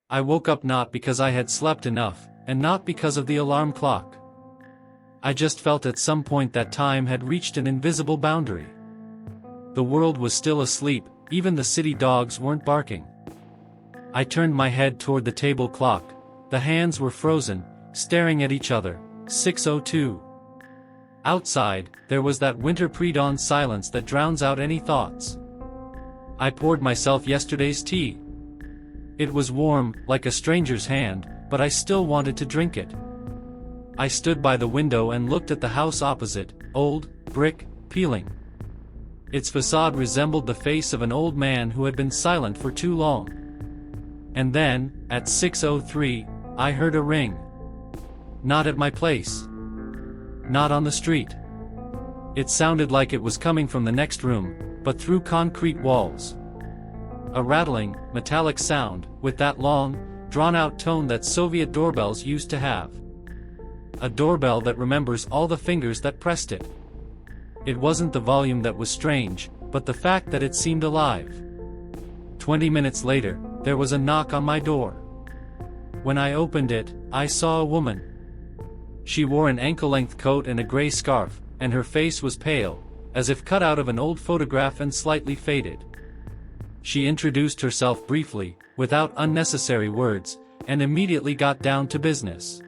I woke up not because I had slept enough, and not because of the alarm clock. I just felt at some point that time had reached an invisible boundary. The world was still asleep, even the city dogs weren't barking. I turned my head toward the table clock. The hands were frozen, staring at each other. 6:02. Outside, there was that winter pre-dawn silence that drowns out any thoughts. I poured myself yesterday's tea. It was warm, like a stranger's hand, but I still wanted to drink it. I stood by the window and looked at the house opposite, old, brick, peeling. Its facade resembled the face of an old man who had been silent for too long. And then, at 6:03, I heard a ring. Not at my place. Not on the street. It sounded like it was coming from the next room, but through concrete walls. A rattling, metallic sound, with that long, drawn-out tone that Soviet doorbells used to have. A doorbell that remembers all the fingers that pressed it. It wasn't the volume that was strange, but the fact that it seemed alive. 20 minutes later, there was a knock on my door. When I opened it, I saw a woman. She wore an ankle-length coat and a gray scarf, and her face was pale, as if cut out of an old photograph and slightly faded. She introduced herself briefly, without unnecessary words, and immediately got down to business.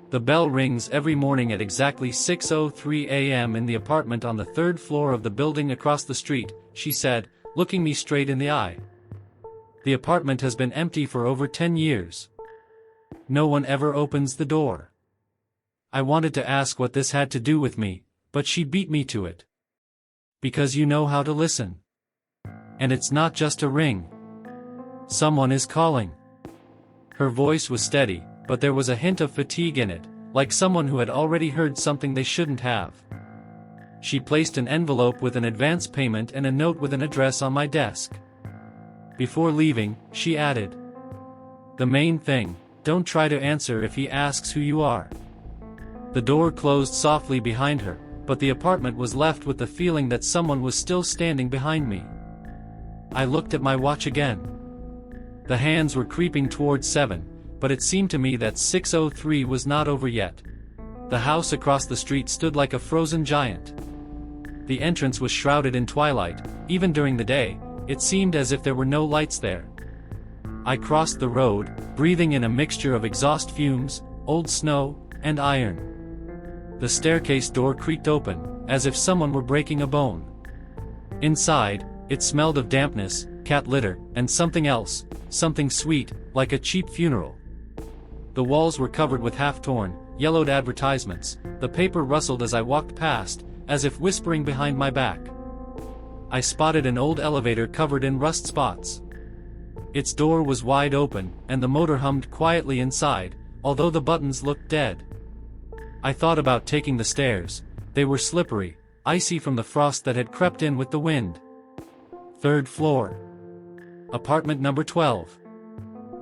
The bell rings every morning at exactly 6:03 a.m. in the apartment on the third floor of the building across the street, she said, looking me straight in the eye. The apartment has been empty for over 10 years. No one ever opens the door. I wanted to ask what this had to do with me, but she beat me to it. Because you know how to listen. And it's not just a ring. Someone is calling. Her voice was steady, but there was a hint of fatigue in it, like someone who had already heard something they shouldn't have. She placed an envelope with an advance payment and a note with an address on my desk. Before leaving, she added, "The main thing, don't try to answer if he asks who you are." The door closed softly behind her, but the apartment was left with the feeling that someone was still standing behind me. I looked at my watch again. The hands were creeping towards 7, but it seemed to me that 6:03 was not over yet. The house across the street stood like a frozen giant. The entrance was shrouded in twilight. Even during the day, it seemed as if there were no lights there. I crossed the road, breathing in a mixture of exhaust fumes, old snow, and iron. The staircase door creaked open, as if someone were breaking a bone. Inside, it smelled of dampness, cat litter, and something else, something sweet, like a cheap funeral. The walls were covered with half-torn, yellowed advertisements. The paper rustled as I walked past, as if whispering behind my back. I spotted an old elevator covered in rust spots. Its door was wide open, and the motor hummed quietly inside, although the buttons looked dead. I thought about taking the stairs. They were slippery, icy from the frost that had crept in with the wind. Third floor. Apartment number 12.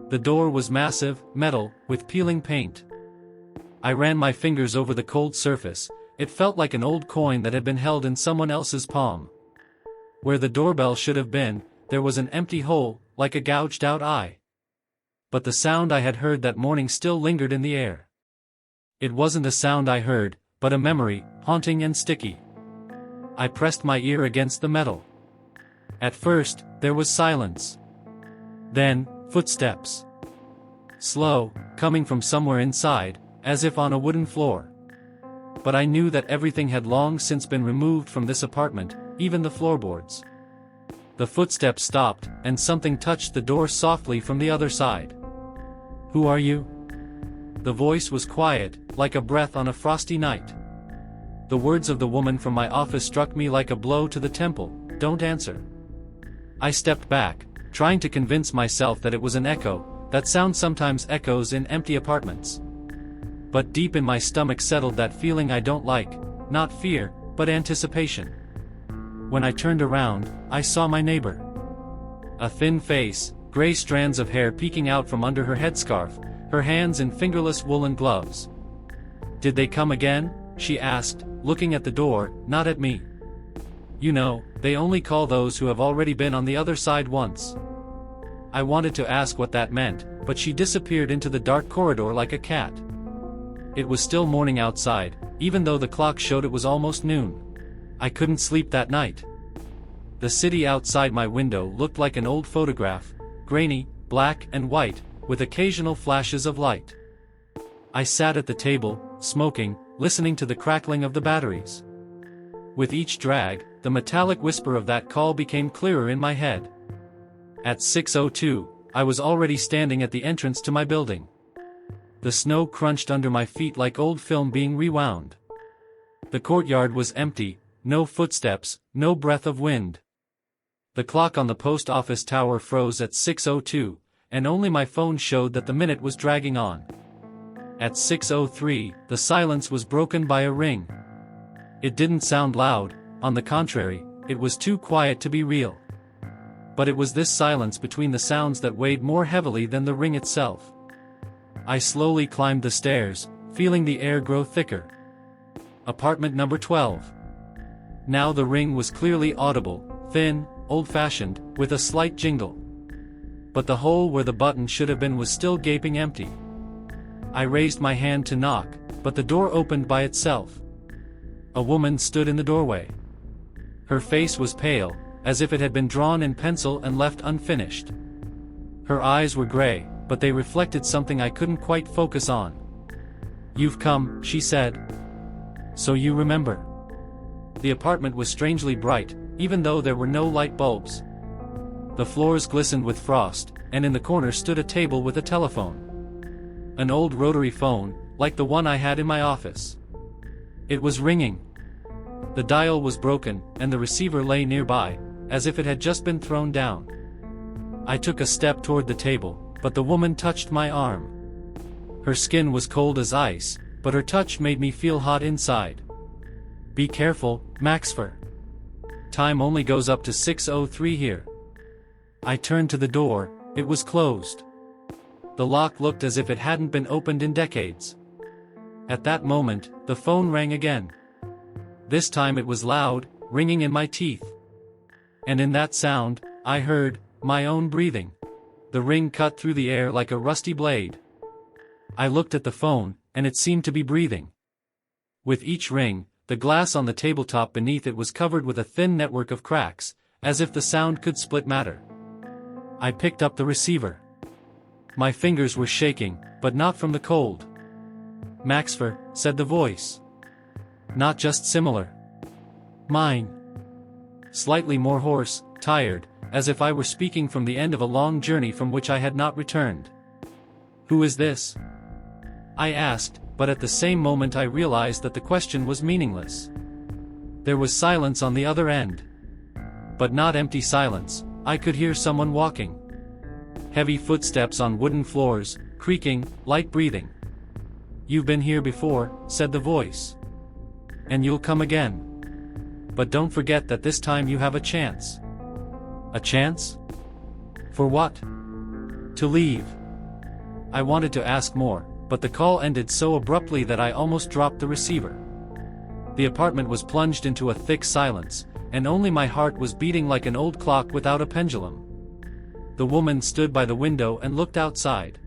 The door was massive, metal, with peeling paint. I ran my fingers over the cold surface. It felt like an old coin that had been held in someone else's palm. Where the doorbell should have been, there was an empty hole, like a gouged-out eye. But the sound I had heard that morning still lingered in the air. It wasn't a sound I heard, but a memory, haunting and sticky. I pressed my ear against the metal. At first, there was silence. Then, footsteps. Slow, coming from somewhere inside, as if on a wooden floor. But I knew that everything had long since been removed from this apartment, even the floorboards. The footsteps stopped, and something touched the door softly from the other side. "Who are you?" The voice was quiet, like a breath on a frosty night. The words of the woman from my office struck me like a blow to the temple. "Don't answer." I stepped back, trying to convince myself that it was an echo. That sound sometimes echoes in empty apartments. But deep in my stomach settled that feeling I don't like, not fear, but anticipation. When I turned around, I saw my neighbor. A thin face, gray strands of hair peeking out from under her headscarf, her hands in fingerless woolen gloves. "Did they come again?" she asked, looking at the door, not at me. "You know, they only call those who have already been on the other side once." I wanted to ask what that meant, but she disappeared into the dark corridor like a cat. It was still morning outside, even though the clock showed it was almost noon. I couldn't sleep that night. The city outside my window looked like an old photograph, grainy, black and white, with occasional flashes of light. I sat at the table, smoking, listening to the crackling of the batteries. With each drag, the metallic whisper of that call became clearer in my head. At 6:02, I was already standing at the entrance to my building. The snow crunched under my feet like old film being rewound. The courtyard was empty, no footsteps, no breath of wind. The clock on the post office tower froze at 6:02, and only my phone showed that the minute was dragging on. At 6:03, the silence was broken by a ring. It didn't sound loud, on the contrary, it was too quiet to be real. But it was this silence between the sounds that weighed more heavily than the ring itself. I slowly climbed the stairs, feeling the air grow thicker. Apartment number 12. Now the ring was clearly audible, thin, old-fashioned, with a slight jingle. But the hole where the button should have been was still gaping empty. I raised my hand to knock, but the door opened by itself. A woman stood in the doorway. Her face was pale, as if it had been drawn in pencil and left unfinished. Her eyes were gray, but they reflected something I couldn't quite focus on. "You've come," she said. "So you remember." The apartment was strangely bright, even though there were no light bulbs. The floors glistened with frost, and in the corner stood a table with a telephone. An old rotary phone, like the one I had in my office. It was ringing. The dial was broken, and the receiver lay nearby, as if it had just been thrown down. I took a step toward the table, but the woman touched my arm. Her skin was cold as ice, but her touch made me feel hot inside. "Be careful, Maxfer. Time only goes up to 6:03 here." I turned to the door, it was closed. The lock looked as if it hadn't been opened in decades. At that moment, the phone rang again. This time it was loud, ringing in my teeth. And in that sound, I heard my own breathing. The ring cut through the air like a rusty blade. I looked at the phone, and it seemed to be breathing. With each ring, the glass on the tabletop beneath it was covered with a thin network of cracks, as if the sound could split matter. I picked up the receiver. My fingers were shaking, but not from the cold. "Maxfer," said the voice. Not just similar. Mine. Slightly more hoarse, tired, as if I were speaking from the end of a long journey from which I had not returned. "Who is this?" I asked, but at the same moment I realized that the question was meaningless. There was silence on the other end. But not empty silence, I could hear someone walking. Heavy footsteps on wooden floors, creaking, light breathing. "You've been here before," said the voice. "And you'll come again. But don't forget that this time you have a chance." "A chance? For what?" "To leave." I wanted to ask more, but the call ended so abruptly that I almost dropped the receiver. The apartment was plunged into a thick silence, and only my heart was beating like an old clock without a pendulum. The woman stood by the window and looked outside.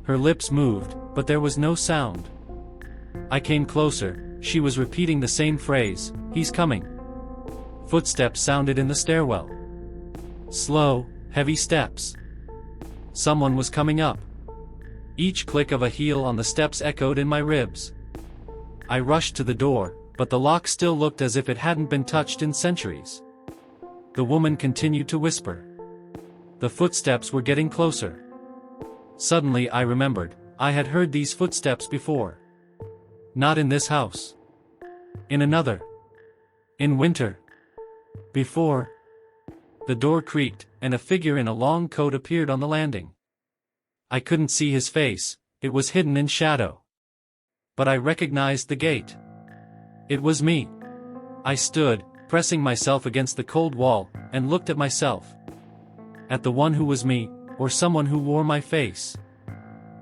Her lips moved, but there was no sound. I came closer, she was repeating the same phrase, "He's coming." Footsteps sounded in the stairwell. Slow, heavy steps. Someone was coming up. Each click of a heel on the steps echoed in my ribs. I rushed to the door, but the lock still looked as if it hadn't been touched in centuries. The woman continued to whisper. The footsteps were getting closer. Suddenly I remembered, I had heard these footsteps before. Not in this house. In another. In winter. Before. The door creaked, and a figure in a long coat appeared on the landing. I couldn't see his face, it was hidden in shadow. But I recognized the gait. It was me. I stood, pressing myself against the cold wall, and looked at myself. At the one who was me, or someone who wore my face.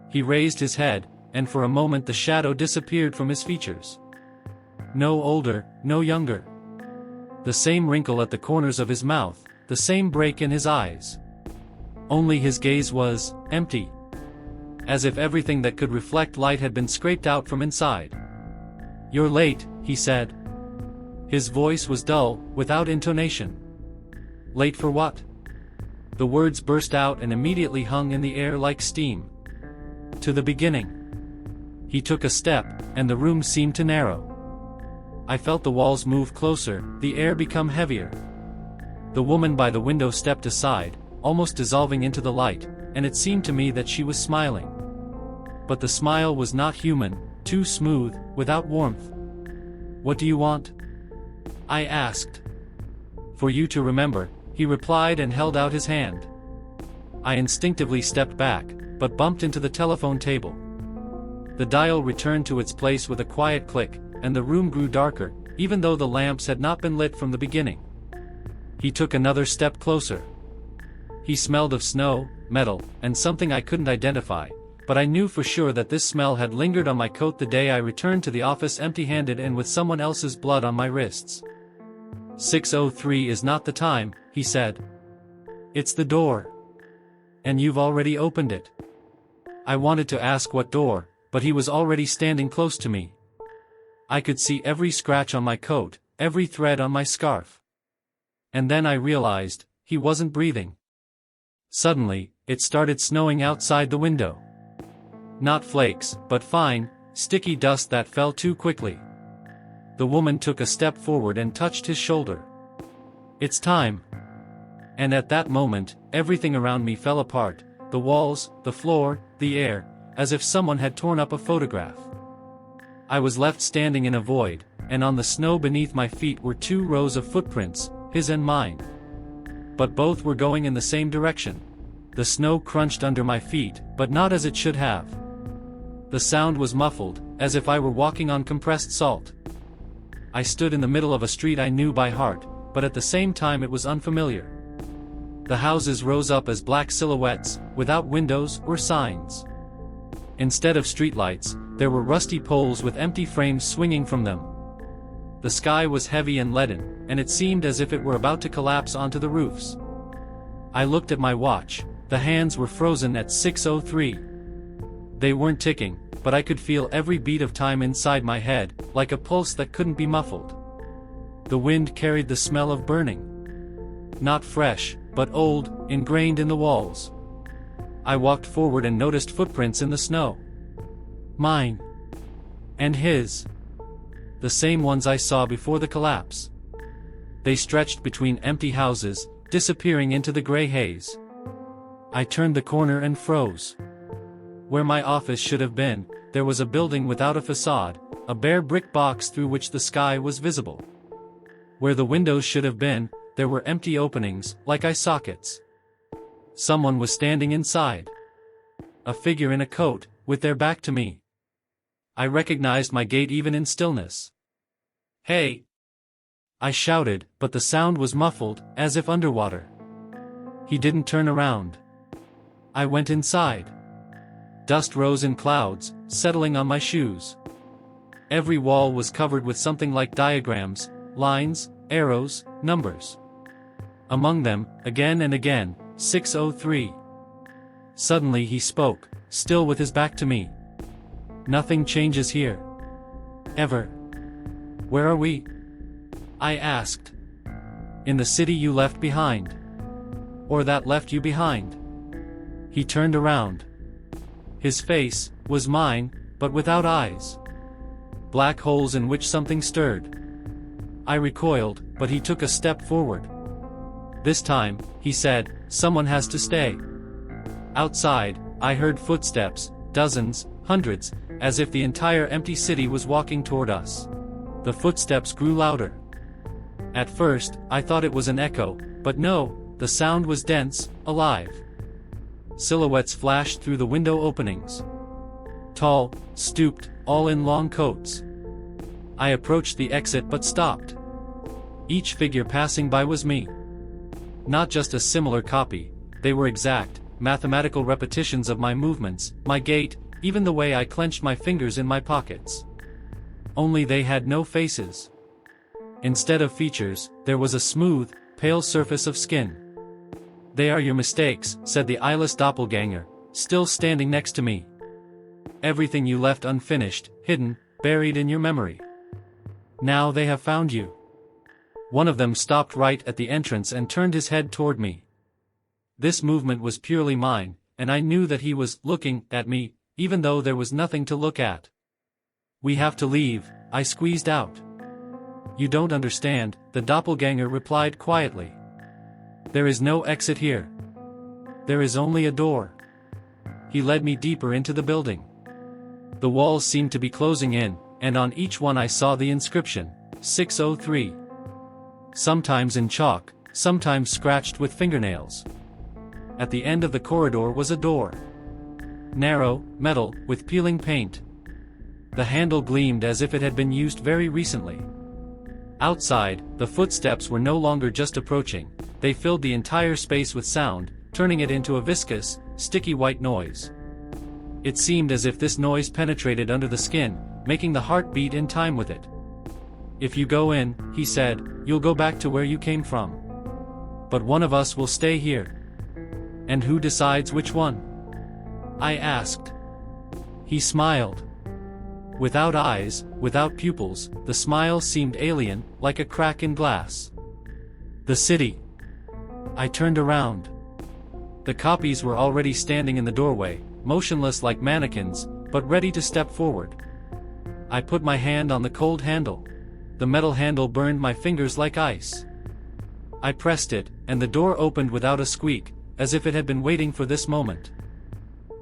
He raised his head, and for a moment the shadow disappeared from his features. No older, no younger. The same wrinkle at the corners of his mouth, the same break in his eyes. Only his gaze was empty, as if everything that could reflect light had been scraped out from inside. "You're late," he said. His voice was dull, without intonation. "Late for what?" The words burst out and immediately hung in the air like steam. "To the beginning." He took a step, and the room seemed to narrow. I felt the walls move closer, the air become heavier. The woman by the window stepped aside, almost dissolving into the light, and it seemed to me that she was smiling. But the smile was not human, too smooth, without warmth. "What do you want?" I asked. "For you to remember," he replied and held out his hand. I instinctively stepped back, but bumped into the telephone table. The dial returned to its place with a quiet click, and the room grew darker, even though the lamps had not been lit from the beginning. He took another step closer. He smelled of snow, metal, and something I couldn't identify, but I knew for sure that this smell had lingered on my coat the day I returned to the office empty-handed and with someone else's blood on my wrists. 6:03 is not the time, he said. It's the door. And you've already opened it. I wanted to ask what door, but he was already standing close to me. I could see every scratch on my coat, every thread on my scarf. And then I realized, he wasn't breathing. Suddenly, it started snowing outside the window. Not flakes, but fine, sticky dust that fell too quickly. The woman took a step forward and touched his shoulder. "It's time." And at that moment, everything around me fell apart, the walls, the floor, the air, as if someone had torn up a photograph. I was left standing in a void, and on the snow beneath my feet were 2 rows of footprints, his and mine. But both were going in the same direction. The snow crunched under my feet, but not as it should have. The sound was muffled, as if I were walking on compressed salt. I stood in the middle of a street I knew by heart, but at the same time it was unfamiliar. The houses rose up as black silhouettes, without windows or signs. Instead of streetlights, there were rusty poles with empty frames swinging from them. The sky was heavy and leaden, and it seemed as if it were about to collapse onto the roofs. I looked at my watch. The hands were frozen at 6:03. They weren't ticking, but I could feel every beat of time inside my head, like a pulse that couldn't be muffled. The wind carried the smell of burning. Not fresh, but old, ingrained in the walls. I walked forward and noticed footprints in the snow. Mine. And his. The same ones I saw before the collapse. They stretched between empty houses, disappearing into the gray haze. I turned the corner and froze. Where my office should have been, there was a building without a facade, a bare brick box through which the sky was visible. Where the windows should have been, there were empty openings, like eye sockets. Someone was standing inside. A figure in a coat, with their back to me. I recognized my gait even in stillness. "Hey!" I shouted, but the sound was muffled, as if underwater. He didn't turn around. I went inside. Dust rose in clouds, settling on my shoes. Every wall was covered with something like diagrams, lines, arrows, numbers. Among them, again and again, 6:03. Suddenly he spoke, still with his back to me. "Nothing changes here. Ever." "Where are we?" I asked. "In the city you left behind. Or that left you behind." He turned around. His face was mine, but without eyes. Black holes in which something stirred. I recoiled, but he took a step forward. "This time," he said, "someone has to stay." Outside, I heard footsteps, dozens, hundreds, as if the entire empty city was walking toward us. The footsteps grew louder. At first, I thought it was an echo, but no, the sound was dense, alive. Silhouettes flashed through the window openings. Tall, stooped, all in long coats. I approached the exit but stopped. Each figure passing by was me. Not just a similar copy, they were exact, mathematical repetitions of my movements, my gait, even the way I clenched my fingers in my pockets. Only they had no faces. Instead of features, there was a smooth, pale surface of skin. "They are your mistakes," said the eyeless doppelganger, still standing next to me. everything you left unfinished, hidden, buried in your memory. Now they have found you. One of them stopped right at the entrance and turned his head toward me. This movement was purely mine, and I knew that he was looking at me, even though there was nothing to look at. "We have to leave," I squeezed out. "You don't understand," the doppelganger replied quietly. "There is no exit here. There is only a door." He led me deeper into the building. The walls seemed to be closing in, and on each one I saw the inscription, 603. Sometimes in chalk, sometimes scratched with fingernails. At the end of the corridor was a door. Narrow, metal, with peeling paint. The handle gleamed as if it had been used very recently. Outside, the footsteps were no longer just approaching, they filled the entire space with sound, turning it into a viscous, sticky white noise. It seemed as if this noise penetrated under the skin, making the heart beat in time with it. "If you go in," he said, "you'll go back to where you came from. But one of us will stay here." "And who decides which one?" I asked. He smiled. Without eyes, without pupils, the smile seemed alien, like a crack in glass. "The city." I turned around. The copies were already standing in the doorway, motionless like mannequins, but ready to step forward. I put my hand on the cold handle. The metal handle burned my fingers like ice. I pressed it, and the door opened without a squeak, as if it had been waiting for this moment.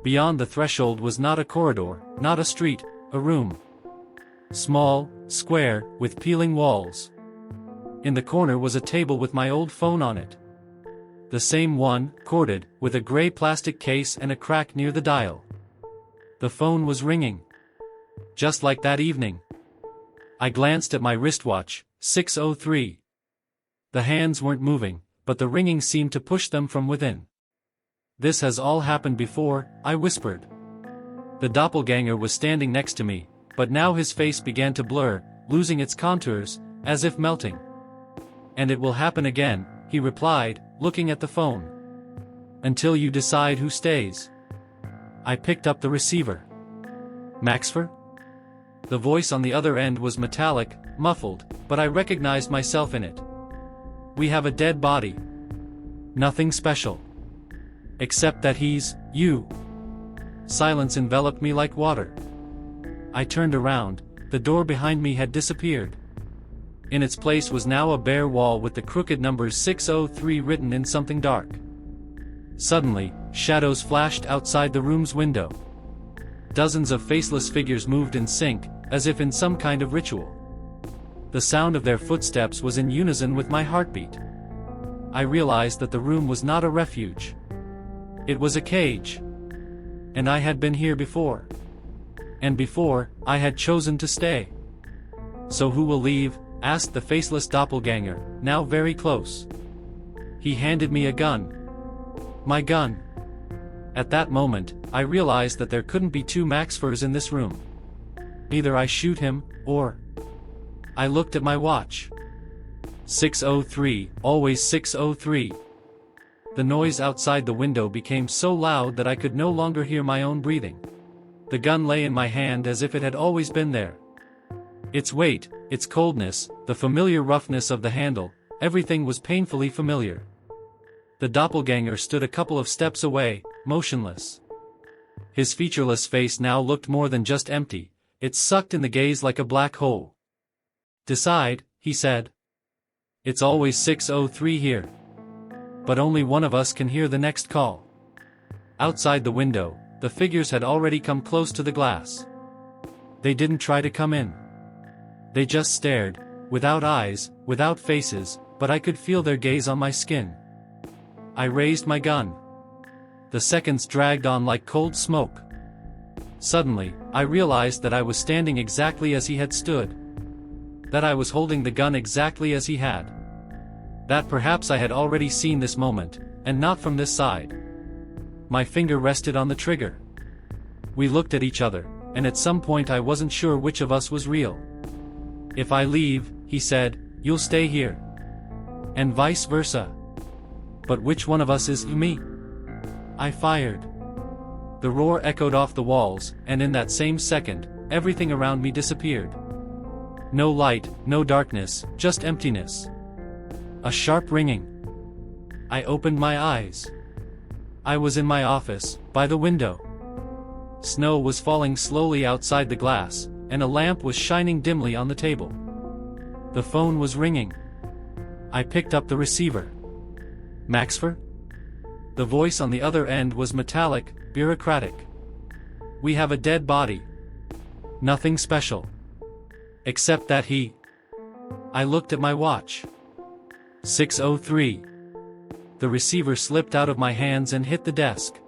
Beyond the threshold was not a corridor, not a street, a room. Small, square, with peeling walls. In the corner was a table with my old phone on it. The same one, corded, with a gray plastic case and a crack near the dial. The phone was ringing. Just like that evening. I glanced at my wristwatch, 6:03. The hands weren't moving, but the ringing seemed to push them from within. "This has all happened before," I whispered. The doppelganger was standing next to me, but now his face began to blur, losing its contours, as if melting. "And it will happen again," he replied, looking at the phone. "Until you decide who stays." I picked up the receiver. "Maxfer?" The voice on the other end was metallic, muffled, but I recognized myself in it. "We have a dead body. Nothing special. Except that he's you." Silence enveloped me like water. I turned around, the door behind me had disappeared. In its place was now a bare wall with the crooked numbers 603 written in something dark. Suddenly, shadows flashed outside the room's window. Dozens of faceless figures moved in sync, as if in some kind of ritual. The sound of their footsteps was in unison with my heartbeat. I realized that the room was not a refuge. It was a cage. And I had been here before. And before, I had chosen to stay. "So who will leave?" asked the faceless doppelganger, now very close. He handed me a gun. My gun. At that moment, I realized that there couldn't be two Maxfers in this room. Either I shoot him, or... I looked at my watch. 6:03, always 6:03. The noise outside the window became so loud that I could no longer hear my own breathing. The gun lay in my hand as if it had always been there. Its weight, its coldness, the familiar roughness of the handle, everything was painfully familiar. The doppelganger stood a couple of steps away, motionless. His featureless face now looked more than just empty, it sucked in the gaze like a black hole. "Decide," he said. "It's always 6:03 here. But only one of us can hear the next call." Outside the window, the figures had already come close to the glass. They didn't try to come in. They just stared, without eyes, without faces, but I could feel their gaze on my skin. I raised my gun. The seconds dragged on like cold smoke. Suddenly, I realized that I was standing exactly as he had stood. That I was holding the gun exactly as he had. That perhaps I had already seen this moment, and not from this side. My finger rested on the trigger. We looked at each other, and at some point I wasn't sure which of us was real. "If I leave," he said, "you'll stay here. And vice versa. But which one of us is me?" I fired. The roar echoed off the walls, and in that same second, everything around me disappeared. No light, no darkness, just emptiness. A sharp ringing. I opened my eyes. I was in my office, by the window. Snow was falling slowly outside the glass, and a lamp was shining dimly on the table. The phone was ringing. I picked up the receiver. Maxfer? The voice on the other end was metallic, bureaucratic. We have a dead body. Nothing special. Except that he... I looked at my watch. 6:03. The receiver slipped out of my hands and hit the desk.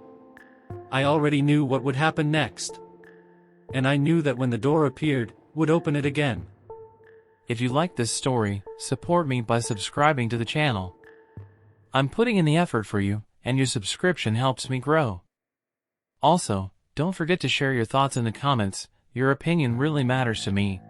I already knew what would happen next. And I knew that when the door appeared, would open it again. If you like this story, support me by subscribing to the channel. I'm putting in the effort for you, and your subscription helps me grow. Also, don't forget to share your thoughts in the comments. Your opinion really matters to me.